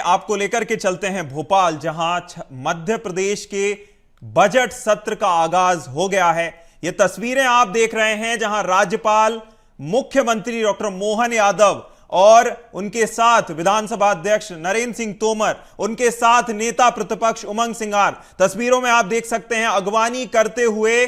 आपको लेकर के चलते हैं भोपाल, जहां मध्य प्रदेश के बजट सत्र का आगाज हो गया है। ये तस्वीरें आप देख रहे हैं जहां राज्यपाल, मुख्यमंत्री डॉक्टर मोहन यादव और उनके साथ विधानसभा अध्यक्ष नरेंद्र सिंह तोमर, उनके साथ नेता प्रतिपक्ष उमंग सिंगार, तस्वीरों में आप देख सकते हैं अगवानी करते हुए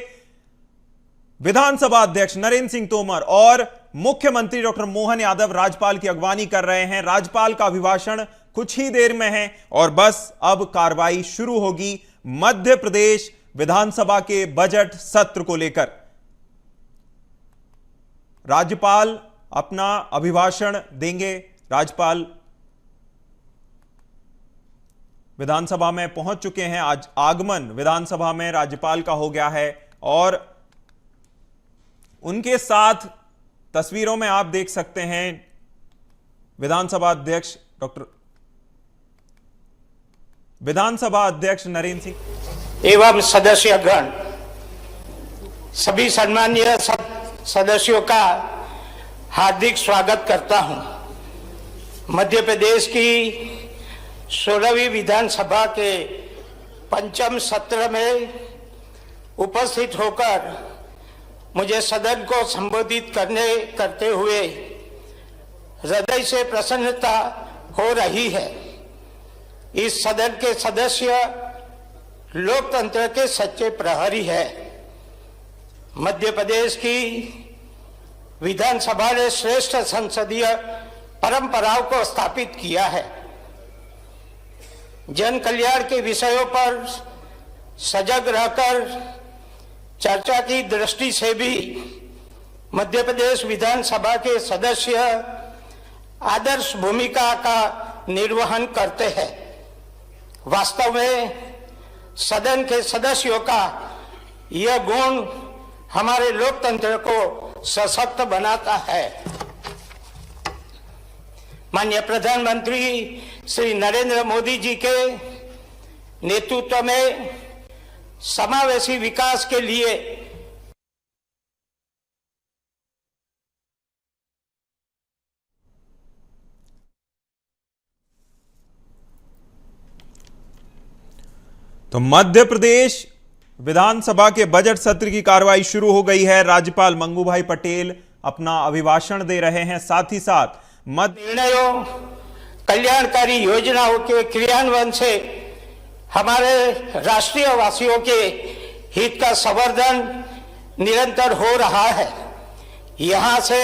विधानसभा अध्यक्ष नरेंद्र सिंह तोमर और मुख्यमंत्री डॉक्टर मोहन यादव राज्यपाल की अगवानी कर रहे हैं। राज्यपाल का अभिभाषण कुछ ही देर में है और बस अब कार्रवाई शुरू होगी मध्य प्रदेश विधानसभा के बजट सत्र को लेकर। राज्यपाल अपना अभिभाषण देंगे। राज्यपाल विधानसभा में पहुंच चुके हैं। आज आगमन विधानसभा में राज्यपाल का हो गया है और उनके साथ तस्वीरों में आप देख सकते हैं विधानसभा अध्यक्ष नरेंद्र सिंह एवं सदस्यगण, सभी सम्मानीय सदस्यों का हार्दिक स्वागत करता हूं। मध्य प्रदेश की 16वीं विधानसभा के पंचम सत्र में उपस्थित होकर मुझे सदन को संबोधित करते हुए हृदय से प्रसन्नता हो रही है। इस सदन के सदस्य लोकतंत्र के सच्चे प्रहरी है। मध्य प्रदेश की विधानसभा ने श्रेष्ठ संसदीय परंपराओं को स्थापित किया है। जन कल्याण के विषयों पर सजग रहकर चर्चा की दृष्टि से भी मध्य प्रदेश विधानसभा के सदस्य आदर्श भूमिका का निर्वहन करते हैं। वास्तव में सदन के सदस्यों का यह गुण हमारे लोकतंत्र को सशक्त बनाता है। माननीय प्रधानमंत्री श्री नरेंद्र मोदी जी के नेतृत्व में समावेशी विकास के लिए तो मध्य प्रदेश विधानसभा के बजट सत्र की कार्रवाई शुरू हो गई है। राज्यपाल मंगूभाई पटेल अपना अभिभाषण दे रहे हैं। साथ ही साथ निर्णयों, कल्याणकारी योजनाओं के क्रियान्वयन से हमारे राष्ट्रीय वासियों के हित का संवर्धन निरंतर हो रहा है। यहां से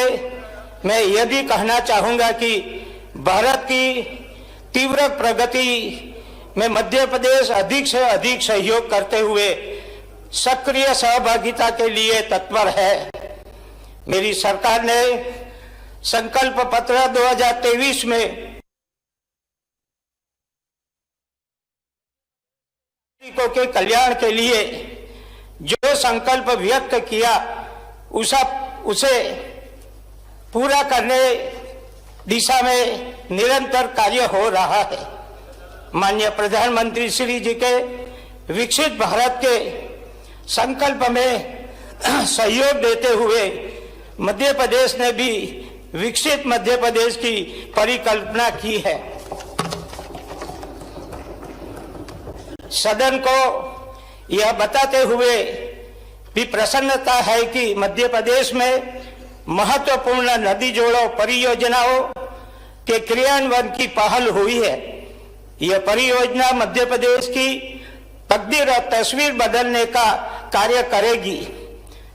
मैं यह भी कहना चाहूंगा कि भारत की तीव्र प्रगति में मध्य प्रदेश अधिक से अधिक सहयोग करते हुए सक्रिय सहभागिता के लिए तत्पर है। मेरी सरकार ने संकल्प पत्र 2023 में के कल्याण के लिए जो संकल्प व्यक्त किया उसे पूरा करने दिशा में निरंतर कार्य हो रहा है। माननीय प्रधानमंत्री श्री जी के विकसित भारत के संकल्प में सहयोग देते हुए मध्य प्रदेश ने भी विकसित मध्य प्रदेश की परिकल्पना की है। सदन को यह बताते हुए भी प्रसन्नता है कि मध्य प्रदेश में महत्वपूर्ण नदी जोड़ो परियोजनाओं के क्रियान्वयन की पहल हुई है। यह परियोजना मध्य प्रदेश की तकदीर और तस्वीर बदलने का कार्य करेगी।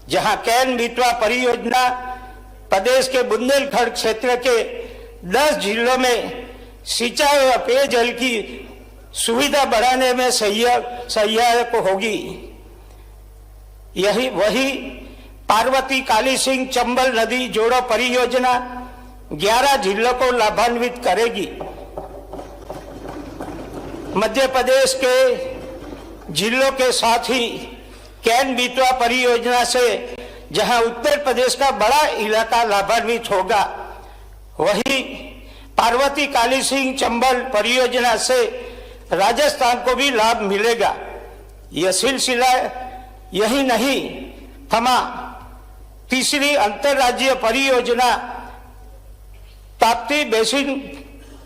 जहां कैन बेतवा परियोजना प्रदेश के बुंदेलखंड क्षेत्र के 10 जिलों में सिंचाई और पेयजल की सुविधा बढ़ाने में सहायक होगी। वही पार्वती काली सिंह चंबल नदी जोड़ो परियोजना 11 जिलों को लाभान्वित करेगी। मध्य प्रदेश के जिलों के साथ ही कैन बेतवा परियोजना से जहां उत्तर प्रदेश का बड़ा इलाका लाभान्वित होगा, वही पार्वती काली सिंह चंबल परियोजना से राजस्थान को भी लाभ मिलेगा। यह सिलसिला यही नहीं थमा। तीसरी अंतर्राज्यीय परियोजना ताप्ती बेसिन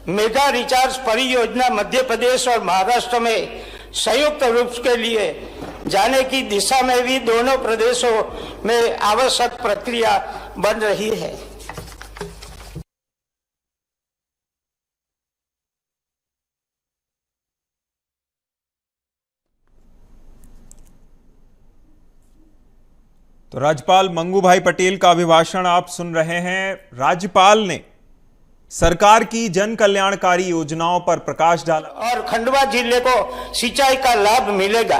मेगा रिचार्ज परियोजना मध्य प्रदेश और महाराष्ट्र में संयुक्त रूप के लिए जाने की दिशा में भी दोनों प्रदेशों में आवश्यक प्रक्रिया बन रही है। तो राज्यपाल मंगू भाई पटेल का अभिभाषण आप सुन रहे हैं। राज्यपाल ने सरकार की जन कल्याणकारी योजनाओं पर प्रकाश डाला और खंडवा जिले को सिंचाई का लाभ मिलेगा।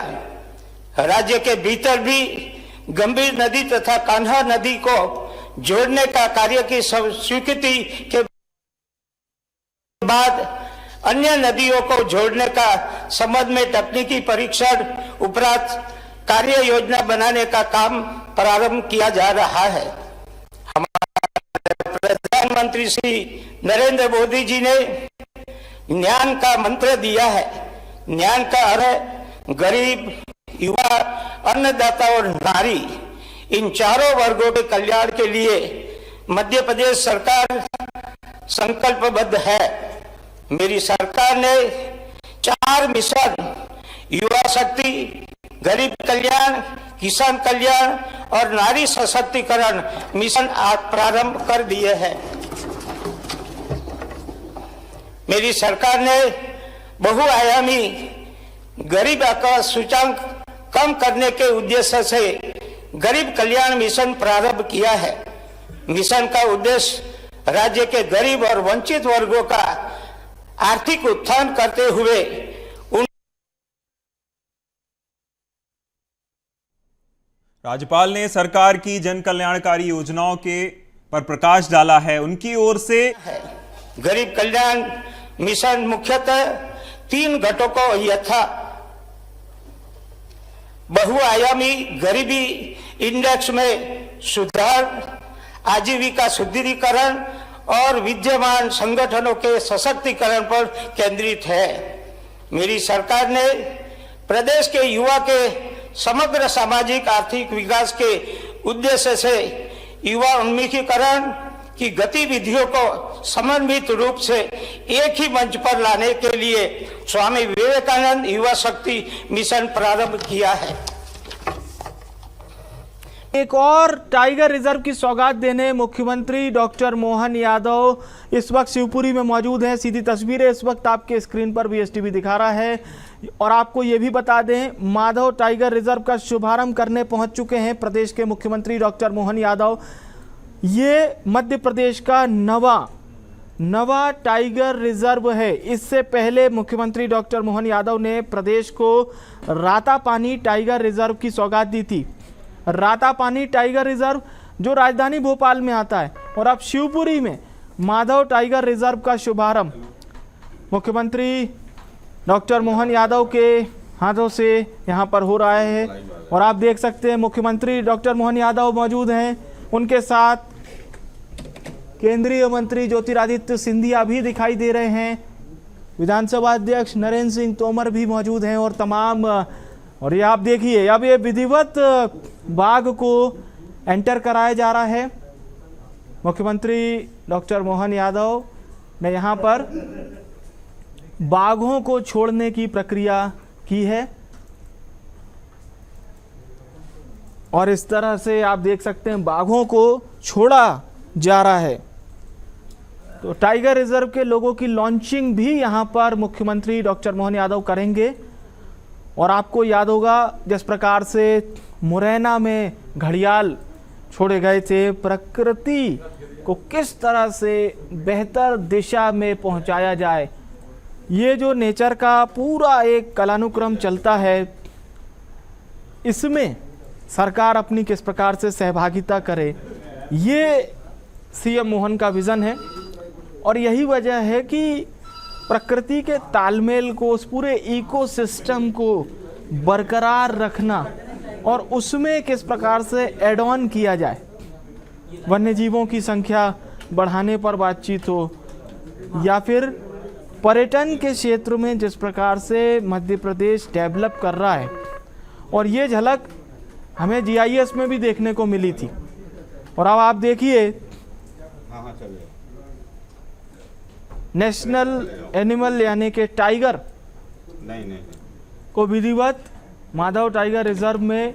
राज्य के भीतर भी गंभीर नदी तथा कान्हा नदी को जोड़ने का कार्य की स्वीकृति के बाद अन्य नदियों को जोड़ने का संबंध में तकनीकी परीक्षण उपरांत कार्य योजना बनाने का काम प्रारंभ किया जा रहा है। प्रधानमंत्री श्री नरेंद्र मोदी जी ने ज्ञान का मंत्र दिया है। ज्ञान का अर्थ गरीब, युवा, अन्नदाता और नारी, इन चारों वर्गों के कल्याण के लिए मध्य प्रदेश सरकार संकल्पबद्ध है। मेरी सरकार ने 4 मिशन युवा शक्ति, गरीब कल्याण, किसान कल्याण और नारी सशक्तिकरण मिशन आज प्रारंभ कर दिए हैं। मेरी सरकार ने बहुआयामी गरीबी का सूचकांक कम करने के उद्देश्य से गरीब कल्याण मिशन प्रारंभ किया है। मिशन का उद्देश्य राज्य के गरीब और वंचित वर्गों का आर्थिक उत्थान करते हुए राज्यपाल ने सरकार की जन कल्याणकारी योजनाओं के पर प्रकाश डाला है। उनकी ओर से गरीब कल्याण मिशन मुख्यतः 3 घटकों यथा बहुआयामी गरीबी इंडेक्स में सुधार, आजीविका सुदृढ़ीकरण और विद्यमान संगठनों के सशक्तिकरण पर केंद्रित है। मेरी सरकार ने प्रदेश के युवा के समग्र सामाजिक आर्थिक विकास के उद्देश्य से युवा उन्मुखीकरण की गतिविधियों को समन्वित रूप से एक ही मंच पर लाने के लिए स्वामी विवेकानंद युवा शक्ति मिशन प्रारंभ किया है। एक और टाइगर रिजर्व की सौगात देने मुख्यमंत्री डॉक्टर मोहन यादव इस वक्त शिवपुरी में मौजूद हैं। सीधी तस्वीरें इस वक्त आपके स्क्रीन पर BSTV दिखा रहा है। और आपको ये भी बता दें, माधव टाइगर रिजर्व का शुभारंभ करने पहुंच चुके हैं प्रदेश के मुख्यमंत्री डॉक्टर मोहन यादव। ये मध्य प्रदेश का नवा टाइगर रिजर्व है। इससे पहले मुख्यमंत्री डॉक्टर मोहन यादव ने प्रदेश को रातापानी टाइगर रिजर्व की सौगात दी थी। रातापानी टाइगर रिजर्व जो राजधानी भोपाल में आता है, और अब शिवपुरी में माधव टाइगर रिजर्व का शुभारंभ मुख्यमंत्री डॉक्टर मोहन यादव के हाथों से यहां पर हो रहा है। और आप देख सकते हैं मुख्यमंत्री डॉक्टर मोहन यादव मौजूद हैं, उनके साथ केंद्रीय मंत्री ज्योतिरादित्य सिंधिया भी दिखाई दे रहे हैं, विधानसभा अध्यक्ष नरेंद्र सिंह तोमर भी मौजूद हैं और तमाम। और ये आप देखिए, अब ये विधिवत बाग को एंटर कराया जा रहा है। मुख्यमंत्री डॉक्टर मोहन यादव ने यहाँ पर बाघों को छोड़ने की प्रक्रिया की है और इस तरह से आप देख सकते हैं बाघों को छोड़ा जा रहा है। तो टाइगर रिजर्व के लोगों की लॉन्चिंग भी यहाँ पर मुख्यमंत्री डॉक्टर मोहन यादव करेंगे। और आपको याद होगा जिस प्रकार से मुरैना में घड़ियाल छोड़े गए थे, प्रकृति को किस तरह से बेहतर दिशा में पहुंचाया जाए, ये जो नेचर का पूरा एक कालानुक्रम चलता है, इसमें सरकार अपनी किस प्रकार से सहभागिता करे, ये सीएम मोहन का विज़न है। और यही वजह है कि प्रकृति के तालमेल को, उस पूरे इकोसिस्टम को बरकरार रखना और उसमें किस प्रकार से एड ऑन किया जाए, वन्य जीवों की संख्या बढ़ाने पर बातचीत हो या फिर पर्यटन के क्षेत्र में जिस प्रकार से मध्य प्रदेश डेवलप कर रहा है। और ये झलक हमें GIS में भी देखने को मिली थी। और अब आप देखिए नेशनल एनिमल यानी कि टाइगर नहीं को विधिवत माधव टाइगर रिजर्व में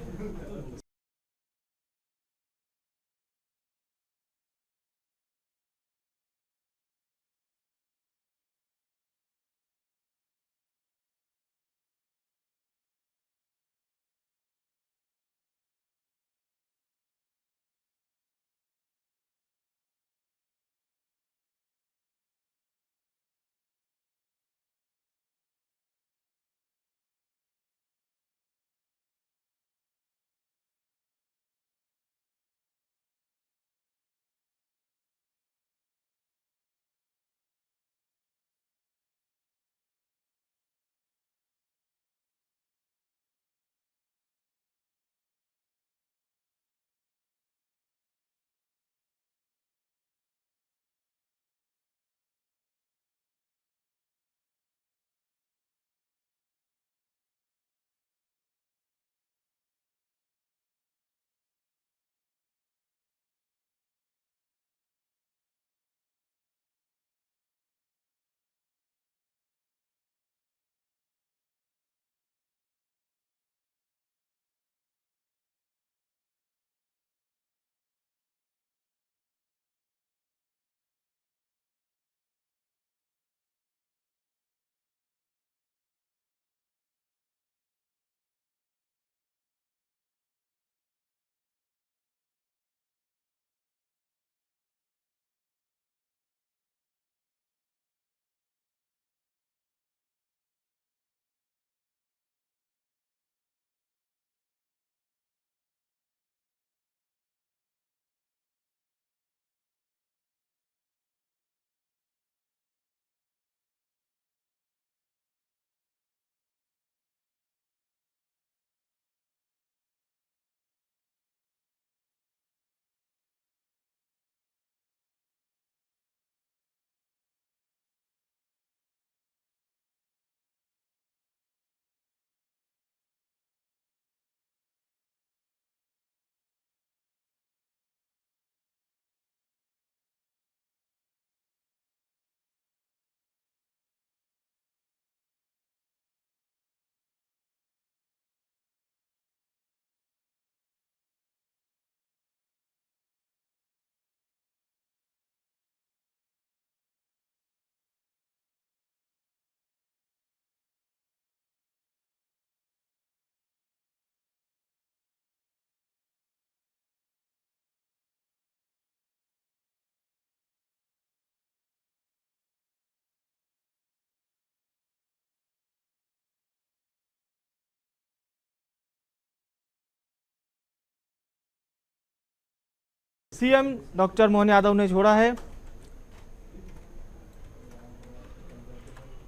सीएम डॉक्टर मोहन यादव ने छोड़ा है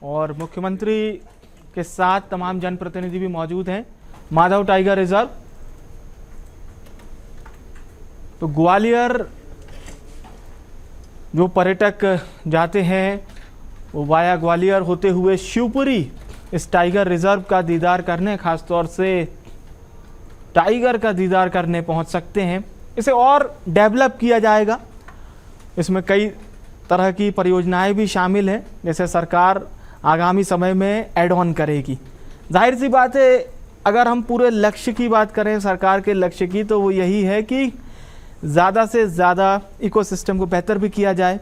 और मुख्यमंत्री के साथ तमाम जनप्रतिनिधि भी मौजूद हैं। माधव टाइगर रिजर्व तो ग्वालियर जो पर्यटक जाते हैं वो वाया ग्वालियर होते हुए शिवपुरी इस टाइगर रिजर्व का दीदार करने, खासतौर से टाइगर का दीदार करने पहुंच सकते हैं। इसे और डेवलप किया जाएगा। इसमें कई तरह की परियोजनाएं भी शामिल हैं, जैसे सरकार आगामी समय में ऐड ऑन करेगी। जाहिर सी बात है, अगर हम पूरे लक्ष्य की बात करें सरकार के लक्ष्य की, तो वो यही है कि ज़्यादा से ज़्यादा इकोसिस्टम को बेहतर भी किया जाए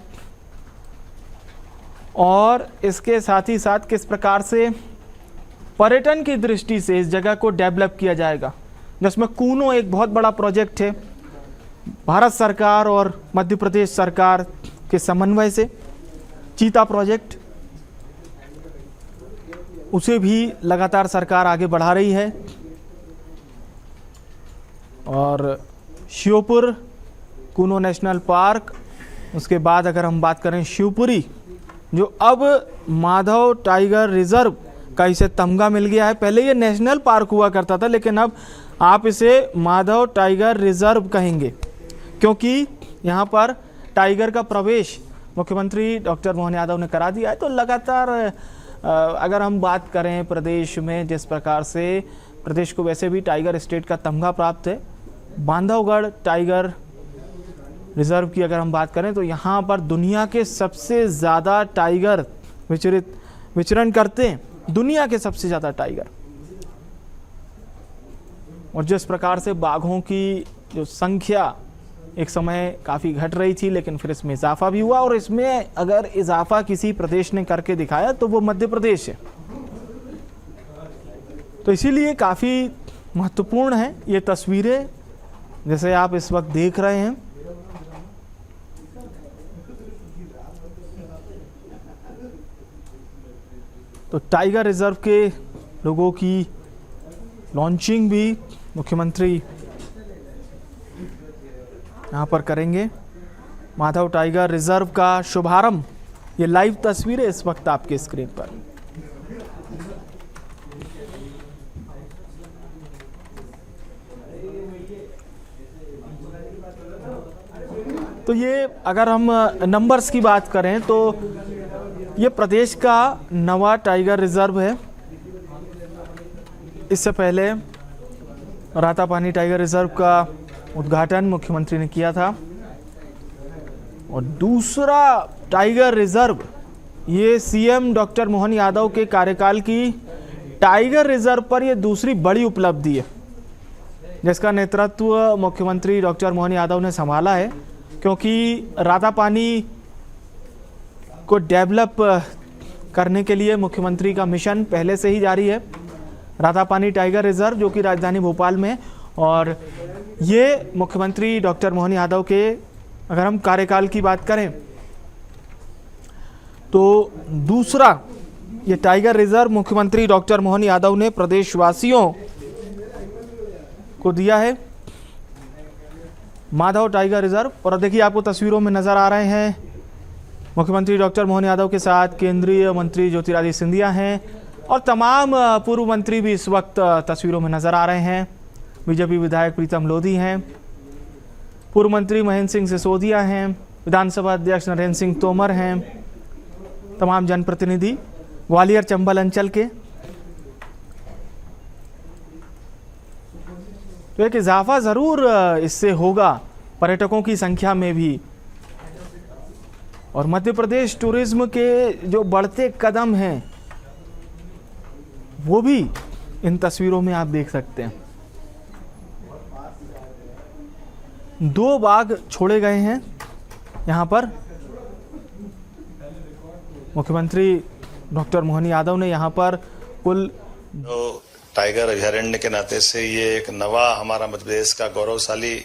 और इसके साथ ही साथ किस प्रकार से पर्यटन की दृष्टि से इस जगह को डेवलप किया जाएगा, जिसमें कूनो एक बहुत बड़ा प्रोजेक्ट है। भारत सरकार और मध्य प्रदेश सरकार के समन्वय से चीता प्रोजेक्ट, उसे भी लगातार सरकार आगे बढ़ा रही है। और श्योपुर कूनो नेशनल पार्क, उसके बाद अगर हम बात करें शिवपुरी, जो अब माधव टाइगर रिजर्व का इसे तमगा मिल गया है। पहले ये नेशनल पार्क हुआ करता था, लेकिन अब आप इसे माधव टाइगर रिजर्व कहेंगे, क्योंकि यहाँ पर टाइगर का प्रवेश मुख्यमंत्री डॉक्टर मोहन यादव ने करा दिया है। तो लगातार अगर हम बात करें प्रदेश में, जिस प्रकार से प्रदेश को वैसे भी टाइगर स्टेट का तमगा प्राप्त है, बांधवगढ़ टाइगर रिजर्व की अगर हम बात करें तो यहाँ पर दुनिया के सबसे ज़्यादा टाइगर विचरण करते हैं, दुनिया के सबसे ज़्यादा टाइगर। और जिस प्रकार से बाघों की जो संख्या एक समय काफ़ी घट रही थी, लेकिन फिर इसमें इजाफा भी हुआ, और इसमें अगर इजाफा किसी प्रदेश ने करके दिखाया तो वो मध्य प्रदेश है। तो इसीलिए काफ़ी महत्वपूर्ण है ये तस्वीरें जैसे आप इस वक्त देख रहे हैं। तो टाइगर रिजर्व के लोगों की लॉन्चिंग भी मुख्यमंत्री यहाँ पर करेंगे। माधव टाइगर रिजर्व का शुभारंभ, ये लाइव तस्वीरें इस वक्त आपके स्क्रीन पर। तो ये अगर हम नंबर्स की बात करें तो ये प्रदेश का नवा टाइगर रिजर्व है। इससे पहले रातापानी टाइगर रिजर्व का उद्घाटन मुख्यमंत्री ने किया था, और दूसरा टाइगर रिजर्व ये सीएम डॉक्टर मोहन यादव के कार्यकाल की टाइगर रिजर्व पर ये दूसरी बड़ी उपलब्धि है, जिसका नेतृत्व मुख्यमंत्री डॉक्टर मोहन यादव ने संभाला है। क्योंकि रातापानी को डेवलप करने के लिए मुख्यमंत्री का मिशन पहले से ही जारी है। रातापानी टाइगर रिजर्व जो कि राजधानी भोपाल में है, और ये मुख्यमंत्री डॉक्टर मोहन यादव के अगर हम कार्यकाल की बात करें तो दूसरा ये टाइगर रिजर्व मुख्यमंत्री डॉक्टर मोहन यादव ने प्रदेशवासियों को दिया है, माधव टाइगर रिजर्व। और देखिए आपको तस्वीरों में नजर आ रहे हैं मुख्यमंत्री डॉक्टर मोहन यादव के साथ केंद्रीय मंत्री ज्योतिरादित्य सिंधिया हैं, और तमाम पूर्व मंत्री भी इस वक्त तस्वीरों में नजर आ रहे हैं। बीजेपी विधायक प्रीतम लोधी हैं, पूर्व मंत्री महेंद्र सिंह सिसोदिया हैं, विधानसभा अध्यक्ष नरेंद्र सिंह तोमर हैं, तमाम जनप्रतिनिधि ग्वालियर चंबल अंचल के। तो एक इजाफा ज़रूर इससे होगा पर्यटकों की संख्या में भी, और मध्य प्रदेश टूरिज्म के जो बढ़ते कदम हैं वो भी इन तस्वीरों में आप देख सकते हैं। 2 बाघ छोड़े गए हैं यहाँ पर। मुख्यमंत्री डॉक्टर मोहन यादव ने यहाँ पर कुल टाइगर अभयारण्य के नाते से ये एक नवा हमारा मध्य प्रदेश का गौरवशाली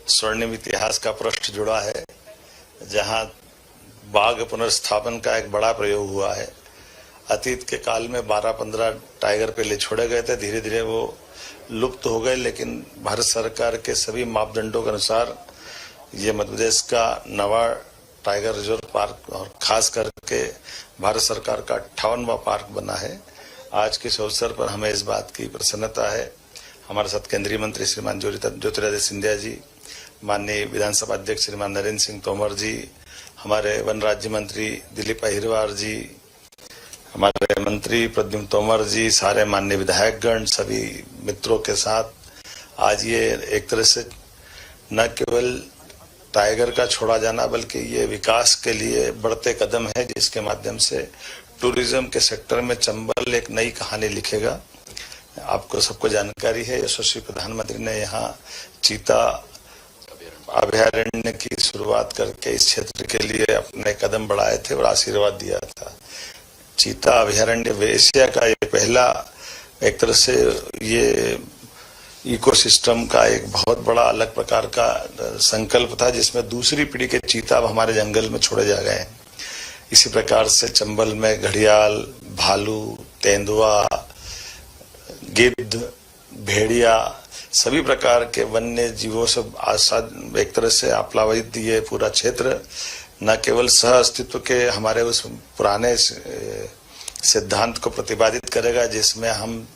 स्वर्णिम इतिहास का पृष्ठ जुड़ा है, जहां बाघ पुनर्स्थापन का एक बड़ा प्रयोग हुआ है। अतीत के काल में 12-15 टाइगर पहले छोड़े गए थे, धीरे धीरे वो लुप्त हो गए, लेकिन भारत सरकार के सभी मापदंडों के अनुसार ये मध्य प्रदेश का नवा टाइगर रिजर्व पार्क और खास करके भारत सरकार का 58वां पार्क बना है। आज के इस अवसर पर हमें इस बात की प्रसन्नता है, हमारे साथ केंद्रीय मंत्री श्रीमान ज्योतिरादित्य सिंधिया जी, माननीय विधानसभा अध्यक्ष श्रीमान नरेंद्र सिंह तोमर जी, हमारे वन राज्य मंत्री दिलीप अहिरवार जी, हमारे मंत्री प्रद्युम्न तोमर जी, सारे माननीय विधायकगण, सभी मित्रों के साथ आज ये एक तरह से न केवल टाइगर का छोड़ा जाना बल्कि ये विकास के लिए बढ़ते कदम है, जिसके माध्यम से टूरिज्म के सेक्टर में चंबल एक नई कहानी लिखेगा। आपको सबको जानकारी है, यशस्वी प्रधानमंत्री ने यहाँ चीता अभयारण्य की शुरुआत करके इस क्षेत्र के लिए अपने कदम बढ़ाए थे और आशीर्वाद दिया था। चीता अभयारण्य एशिया का ये पहला एक तरह से ये इकोसिस्टम का एक बहुत बड़ा अलग प्रकार का संकल्प था, जिसमें दूसरी पीढ़ी के चीता अब हमारे जंगल में छोड़े जा गए हैं। इसी प्रकार से चंबल में घड़ियाल, भालू, तेंदुआ, गिद्ध, भेड़िया, सभी प्रकार के वन्य जीवों से आसाद एक तरह से आप्लावित ये पूरा क्षेत्र न केवल सह अस्तित्व के हमारे उस पुराने सिद्धांत को प्रतिपादित करेगा, जिसमें हम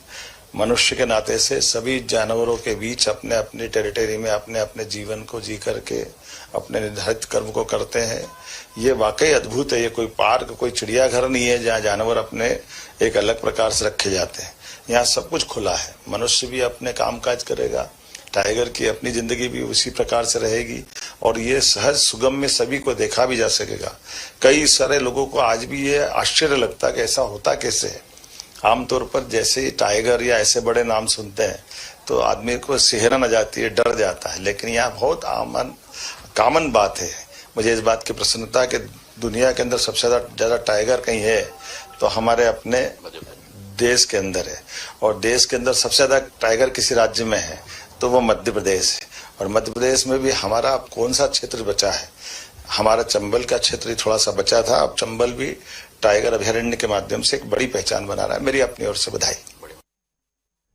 मनुष्य के नाते से सभी जानवरों के बीच अपने अपने टेरिटरी में अपने अपने जीवन को जी करके अपने निर्धारित कर्म को करते हैं। ये वाकई अद्भुत है। ये कोई पार्क, कोई चिड़ियाघर नहीं है जहाँ जानवर अपने एक अलग प्रकार से रखे जाते हैं। यहाँ सब कुछ खुला है, मनुष्य भी अपने कामकाज करेगा, टाइगर की अपनी जिंदगी भी उसी प्रकार से रहेगी और ये सहज सुगम में सभी को देखा भी जा सकेगा। कई सारे लोगों को आज भी ये आश्चर्य लगता कि ऐसा होता कैसे है। आमतौर पर जैसे ही टाइगर या ऐसे बड़े नाम सुनते हैं तो आदमी को सिहरन आ जाती है, डर जाता है, लेकिन यहाँ बहुत कॉमन बात है। मुझे इस बात की प्रसन्नता कि दुनिया के अंदर सबसे ज्यादा टाइगर कहीं है तो हमारे अपने देश के अंदर है, और देश के अंदर सबसे ज्यादा टाइगर किसी राज्य में है तो वो मध्य प्रदेश है। और मध्य प्रदेश में भी हमारा अब कौन सा क्षेत्र बचा है, हमारा चंबल का क्षेत्र ही थोड़ा सा बचा था। अब चंबल भी टाइगर अभयारण्य के माध्यम से एक बड़ी पहचान बना रहा है। मेरी अपनी ओर से बधाई।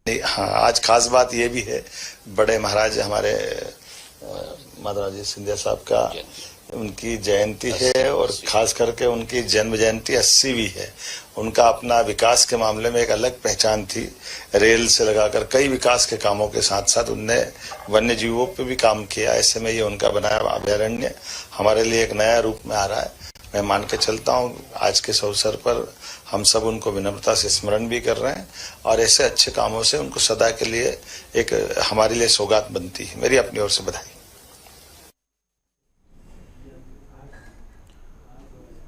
हाँ, आज खास बात ये भी है, बड़े महाराज हमारे माधवराज सिंधिया साहब का उनकी जयंती है और खास करके उनकी जन्म जयंती 80वीं है। उनका अपना विकास के मामले में एक अलग पहचान थी। रेल से लगाकर कई विकास के कामों के साथ साथ उनने वन्य जीवों पे भी काम किया। ऐसे में ये उनका बनाया अभयारण्य हमारे लिए एक नया रूप में आ रहा है। मैं मान के चलता हूँ आज के इस अवसर पर हम सब उनको विनम्रता से स्मरण भी कर रहे हैं और ऐसे अच्छे कामों से उनको सदा के लिए एक हमारे लिए सौगात बनती है। मेरी अपनी ओर से बधाई।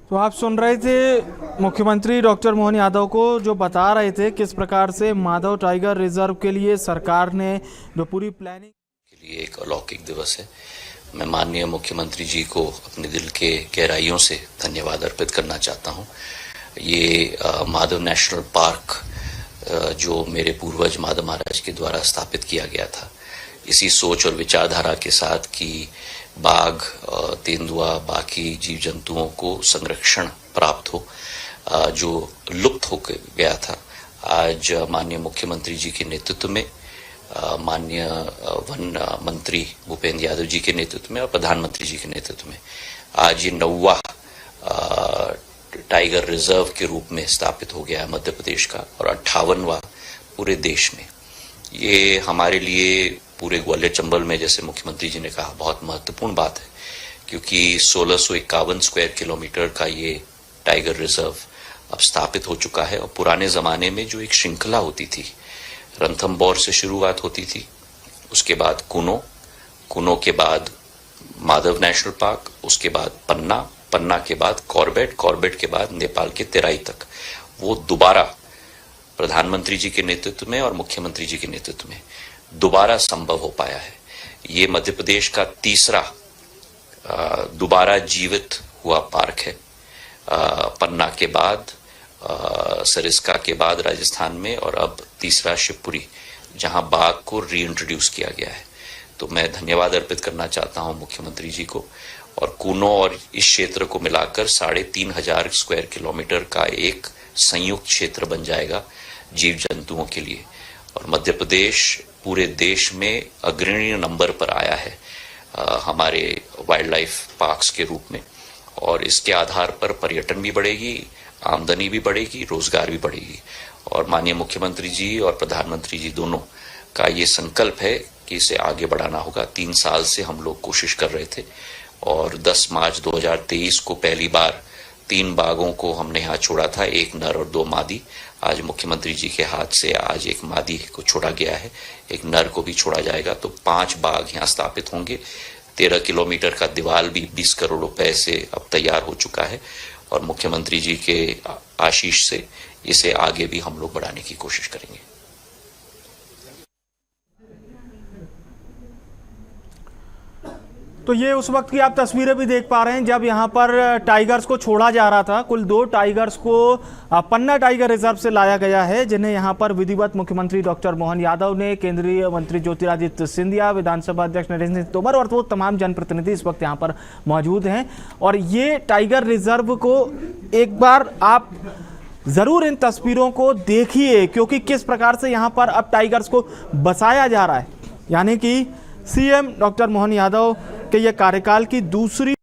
तो आप सुन रहे थे मुख्यमंत्री डॉक्टर मोहन यादव को, जो बता रहे थे किस प्रकार से माधव टाइगर रिजर्व के लिए सरकार ने जो पूरी प्लानिंग के लिए एक अलौकिक दिवस है। मैं माननीय मुख्यमंत्री जी को अपने दिल के गहराइयों से धन्यवाद अर्पित करना चाहता हूं। ये माधव नेशनल पार्क जो मेरे पूर्वज माधव महाराज के द्वारा स्थापित किया गया था, इसी सोच और विचारधारा के साथ कि बाघ, तेंदुआ, बाकी जीव जंतुओं को संरक्षण प्राप्त हो जो लुप्त हो गया था। आज माननीय मुख्यमंत्री जी के नेतृत्व में, माननीय वन मंत्री भूपेंद्र यादव जी के नेतृत्व में और प्रधानमंत्री जी के नेतृत्व में आज ये 9वां टाइगर रिजर्व के रूप में स्थापित हो गया है मध्य प्रदेश का, और 58वां पूरे देश में। ये हमारे लिए पूरे ग्वालियर चंबल में, जैसे मुख्यमंत्री जी ने कहा, बहुत महत्वपूर्ण बात है, क्योंकि 1651 स्क्वायर किलोमीटर का ये टाइगर रिजर्व अब स्थापित हो चुका है। और पुराने जमाने में जो एक श्रृंखला होती थी, रणथंभौर से शुरुआत होती थी, उसके बाद कुनो के बाद माधव नेशनल पार्क, उसके बाद पन्ना के बाद कॉर्बेट के बाद नेपाल के तेराई तक, वो दोबारा प्रधानमंत्री जी के नेतृत्व में और मुख्यमंत्री जी के नेतृत्व में दोबारा संभव हो पाया है। ये मध्य प्रदेश का तीसरा दोबारा जीवित हुआ पार्क है। पन्ना के बाद, सरिस्का के बाद राजस्थान में, और अब तीसरा शिवपुरी, जहां बाघ को रीइंट्रोड्यूस किया गया है। तो मैं धन्यवाद अर्पित करना चाहता हूं मुख्यमंत्री जी को। और कुनो और इस क्षेत्र को मिलाकर 3500 स्क्वायर किलोमीटर का एक संयुक्त क्षेत्र बन जाएगा जीव जंतुओं के लिए। और मध्य प्रदेश पूरे देश में अग्रणी नंबर पर आया है हमारे वाइल्ड लाइफ पार्क्स के रूप में, और इसके आधार पर पर्यटन भी बढ़ेगी, आमदनी भी बढ़ेगी, रोजगार भी बढ़ेगी। और माननीय मुख्यमंत्री जी और प्रधानमंत्री जी दोनों का ये संकल्प है कि इसे आगे बढ़ाना होगा। 3 साल से हम लोग कोशिश कर रहे थे, और 10 मार्च 2023 को पहली बार 3 बाघों को हमने यहाँ छोड़ा था, 1 नर और 2 मादी। आज मुख्यमंत्री जी के हाथ से आज 1 मादी को छोड़ा गया है, 1 नर को भी छोड़ा जाएगा। तो 5 बाघ यहाँ स्थापित होंगे। 13 किलोमीटर का दीवार भी 20 करोड़ रुपए से अब तैयार हो चुका है, और मुख्यमंत्री जी के आशीष से इसे आगे भी हम लोग बढ़ाने की कोशिश करेंगे। तो ये उस वक्त की आप तस्वीरें भी देख पा रहे हैं जब यहाँ पर टाइगर्स को छोड़ा जा रहा था। कुल 2 टाइगर्स को पन्ना टाइगर रिजर्व से लाया गया है, जिन्हें यहाँ पर विधिवत मुख्यमंत्री डॉक्टर मोहन यादव ने, केंद्रीय मंत्री ज्योतिरादित्य सिंधिया, विधानसभा अध्यक्ष नरेंद्र सिंह तोमर और वो तमाम जनप्रतिनिधि इस वक्त यहाँ पर मौजूद हैं। और ये टाइगर रिजर्व को एक बार आप ज़रूर इन तस्वीरों को देखिए, क्योंकि किस प्रकार से यहाँ पर अब टाइगर्स को बसाया जा रहा है। यानी कि सीएम डॉक्टर मोहन यादव के ये कार्यकाल की दूसरी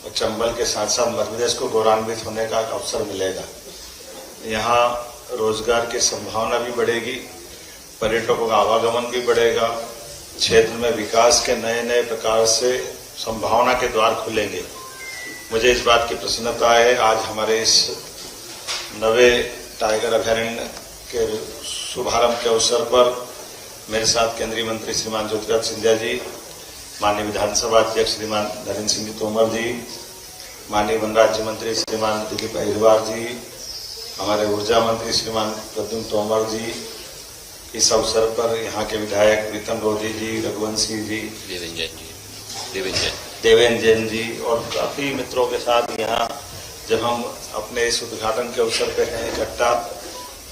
और चंबल के साथ साथ मध्य प्रदेश को गौरवान्वित होने का अवसर मिलेगा। यहाँ रोजगार की संभावना भी बढ़ेगी, पर्यटकों का आवागमन भी बढ़ेगा, क्षेत्र में विकास के नए नए प्रकार से संभावना के द्वार खुलेंगे। मुझे इस बात की प्रसन्नता है, आज हमारे इस नवे टाइगर अभयारण्य के शुभारंभ के अवसर पर मेरे साथ केंद्रीय मंत्री श्रीमान ज्योतिरादित्य सिंधिया जी, माननीय विधानसभा अध्यक्ष श्रीमान नरेंद्र सिंह तोमर जी, माननीय वन राज्य मंत्री श्रीमान दिलीप अहिरवार जी, हमारे ऊर्जा मंत्री श्रीमान प्रद्युम्न तोमर जी, इस अवसर पर यहाँ के विधायक प्रीतम रोधी जी, रघुवंशी जी, देवेंद्र जैन जी और काफी मित्रों के साथ यहाँ जब हम अपने इस उद्घाटन के अवसर पे हैं इकट्ठा,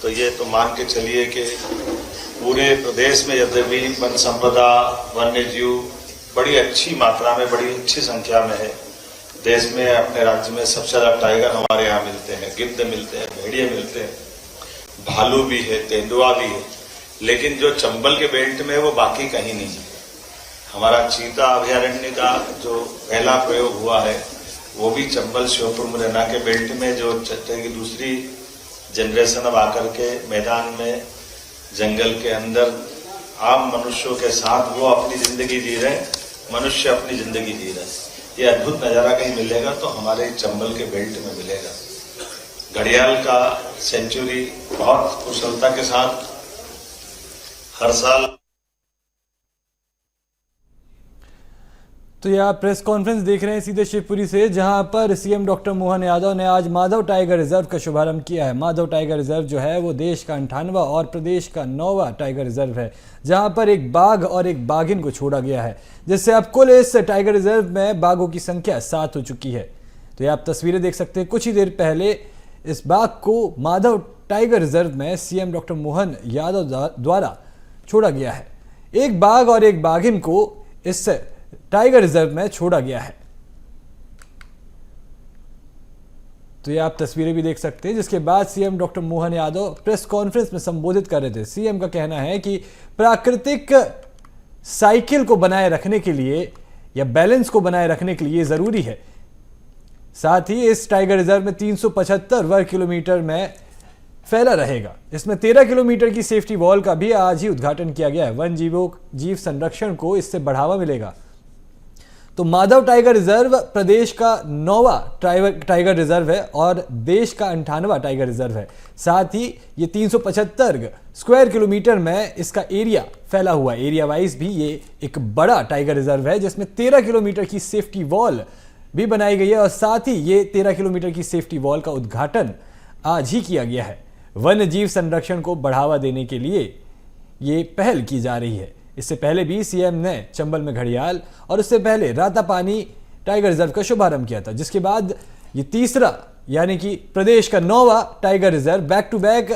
तो ये तो मान के चलिए कि पूरे प्रदेश में यद्यपि वन संपदा, वन्य जीव बड़ी अच्छी मात्रा में, बड़ी अच्छी संख्या में है। देश में, अपने राज्य में सबसे ज्यादा टाइगर हमारे यहाँ मिलते हैं, गिद्ध मिलते हैं, भेड़िए मिलते हैं, भालू भी है, तेंदुआ भी है, लेकिन जो चंबल के बेल्ट में है वो बाकी कहीं नहीं है। हमारा चीता अभयारण्य का जो पहला प्रयोग हुआ है वो भी चंबल श्योपुर मुरैना के बेल्ट में, जो की दूसरी जनरेशन अब आकर के मैदान में जंगल के अंदर आम मनुष्यों के साथ वो अपनी जिंदगी जी रहे, मनुष्य अपनी जिंदगी जी रहे। ये अद्भुत नजारा कहीं मिलेगा तो हमारे चंबल के बेल्ट में मिलेगा। घड़ियाल का सेंचुरी बहुत कुशलता के साथ हर साल। तो ये आप प्रेस कॉन्फ्रेंस देख रहे हैं सीधे शिवपुरी से, जहां पर सीएम डॉक्टर मोहन यादव ने आज माधव टाइगर रिजर्व का शुभारंभ किया है। माधव टाइगर रिजर्व जो है वो देश का 98वां और प्रदेश का 9वां टाइगर रिजर्व है, जहां पर एक बाघ और एक बाघिन को छोड़ा गया है, जिससे अब कुल इस टाइगर रिजर्व में बाघों की संख्या 7 हो चुकी है। तो ये आप तस्वीरें देख सकते हैं, कुछ ही देर पहले इस बाघ को माधव टाइगर रिजर्व में सीएम डॉक्टर मोहन यादव द्वारा छोड़ा गया है। एक बाघ और एक बाघिन को इस टाइगर रिजर्व में छोड़ा गया है। तो ये आप तस्वीरें भी देख सकते हैं, जिसके बाद CM doctor Mohan Yadav press conference में संबोधित कर रहे थे। सीएम का कहना है कि प्राकृतिक साइकिल को बनाए रखने के लिए या बैलेंस को बनाए रखने के लिए जरूरी है। साथ ही इस टाइगर रिजर्व में 375 वर्ग किलोमीटर में फैला रहेगा। इसमें 13 किलोमीटर की सेफ्टी वॉल का भी आज ही उद्घाटन किया गया है। वन जीव संरक्षण को इससे बढ़ावा मिलेगा। तो माधव टाइगर रिजर्व प्रदेश का 9वां टाइगर रिजर्व है और देश का 98वां टाइगर रिजर्व है। साथ ही ये 375 स्क्वायर किलोमीटर में इसका एरिया फैला हुआ है। एरिया वाइज भी ये एक बड़ा टाइगर रिजर्व है, जिसमें 13 किलोमीटर की सेफ्टी वॉल भी बनाई गई है और साथ ही ये 13 किलोमीटर की सेफ्टी वॉल का उद्घाटन आज ही किया गया है। वन्य जीव संरक्षण को बढ़ावा देने के लिए ये पहल की जा रही है। इससे पहले भी सीएम ने चंबल में घड़ियाल और उससे पहले रातापानी टाइगर रिजर्व का शुभारंभ किया था, जिसके बाद ये तीसरा यानी कि प्रदेश का 9वां tiger reserve back to back